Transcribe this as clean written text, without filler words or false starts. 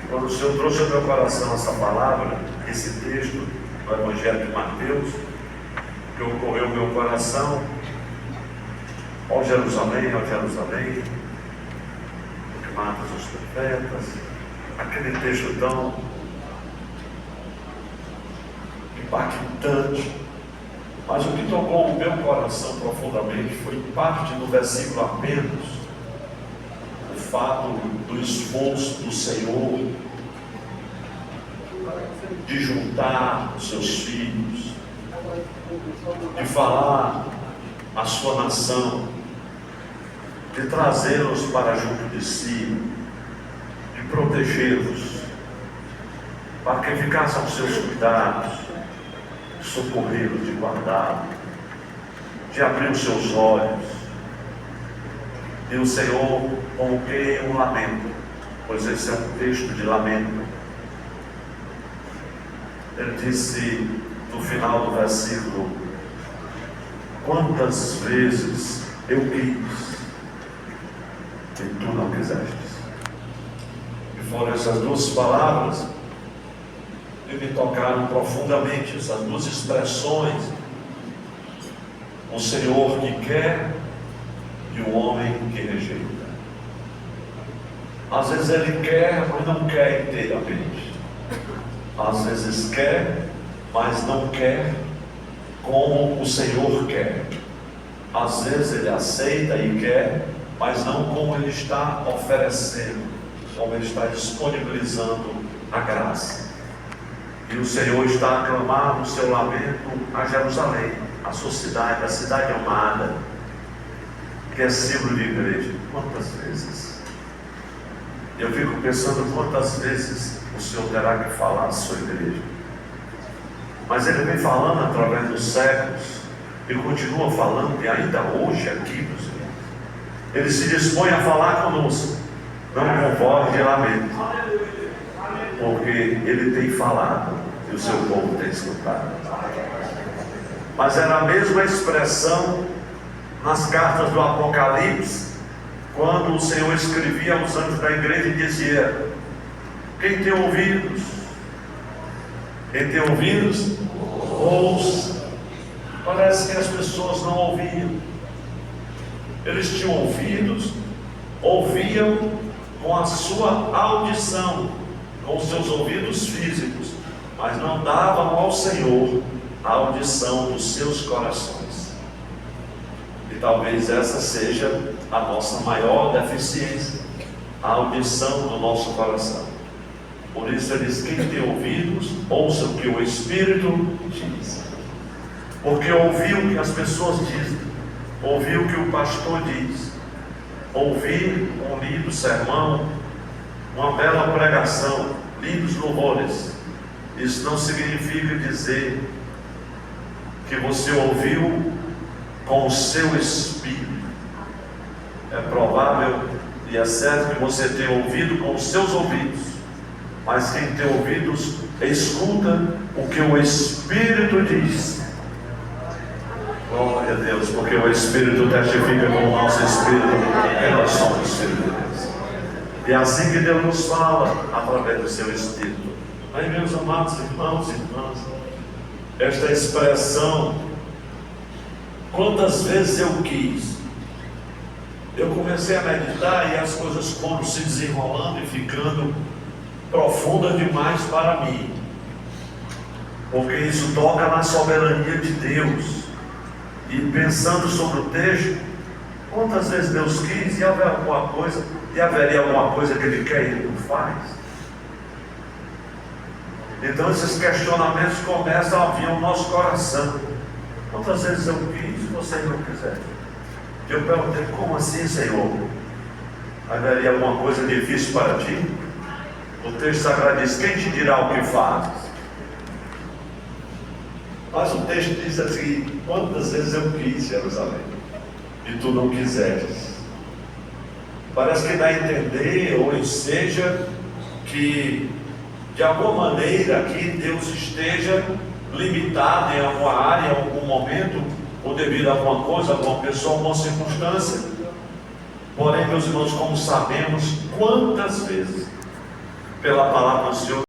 Quando o Senhor trouxe ao meu coração essa palavra, esse texto do Evangelho de Mateus, que ocorreu ao meu coração, ó Jerusalém, que matas os profetas, aquele texto tão impactante. Mas o que tocou o meu coração profundamente foi parte do versículo apenas, o fato do esforço do Senhor de juntar os seus filhos, de falar à sua nação, de trazê-los para junto de si, de protegê-los, para que ficassem aos seus cuidados, de socorrê-los, de guardá-los, de abrir os seus olhos. E o Senhor convoquei um lamento, pois esse é um texto de lamento. Ele disse no final do versículo: quantas vezes eu quis e tu não quisestes. E foram essas duas palavras que me tocaram profundamente, essas duas expressões: o Senhor que quer e o homem que rejeita. Às vezes ele quer, mas não quer inteiramente. Às vezes quer, mas não quer como o Senhor quer. Às vezes ele aceita e quer, mas não como ele está oferecendo, como ele está disponibilizando a graça. E o Senhor está a clamar no seu lamento a Jerusalém, a sua cidade, a cidade amada, que é símbolo de igreja. Quantas vezes? Eu fico pensando quantas vezes o Senhor terá que falar à sua igreja. Mas Ele vem falando através dos séculos, e continua falando, e ainda hoje aqui, meus irmãos, Ele se dispõe a falar conosco, não com voz de lamento, porque Ele tem falado, e o seu povo tem escutado. Mas era a mesma expressão nas cartas do Apocalipse, quando o Senhor escrevia aos anjos da igreja e dizia: quem tem ouvidos, ouça. Parece que as pessoas não ouviam. Eles tinham ouvidos, ouviam com a sua audição, com os seus ouvidos físicos, mas não davam ao Senhor a audição dos seus corações. E talvez essa seja a nossa maior deficiência, a audição do nosso coração. Por isso ele diz: quem tem ouvidos, ouça o que o Espírito diz. Porque ouvir o que as pessoas dizem, ouvir o que o pastor diz, ouvir um lindo sermão, uma bela pregação, lindos louvores, isso não significa dizer que você ouviu com o seu espírito. É provável e é certo que você tenha ouvido com os seus ouvidos, mas quem tem ouvidos escuta o que o Espírito diz. Glória a Deus, porque o Espírito testifica com o nosso Espírito que nós somos filhos de Deus. E é assim que Deus nos fala, através do seu Espírito. Aí, meus amados irmãos e irmãs, esta expressão, quantas vezes eu quis, eu comecei a meditar e as coisas foram se desenrolando e ficando profundas demais para mim, porque isso toca na soberania de Deus. E pensando sobre o texto, quantas vezes Deus quis e haveria alguma coisa que Ele quer e Ele não faz. Então esses questionamentos começam a vir ao nosso coração. Quantas vezes eu quis e você não quiser? Eu perguntei: como assim, Senhor? Haveria alguma coisa difícil para ti? O texto sagrado diz: quem te dirá o que fazes? Mas o texto diz assim: quantas vezes eu quis, Jerusalém, e tu não quiseres. Parece que dá a entender, ou seja, que de alguma maneira aqui Deus esteja limitado em alguma área, em algum momento, ou devido a alguma coisa, alguma pessoa, alguma circunstância. Porém, meus irmãos, como sabemos, quantas vezes pela palavra do Senhor.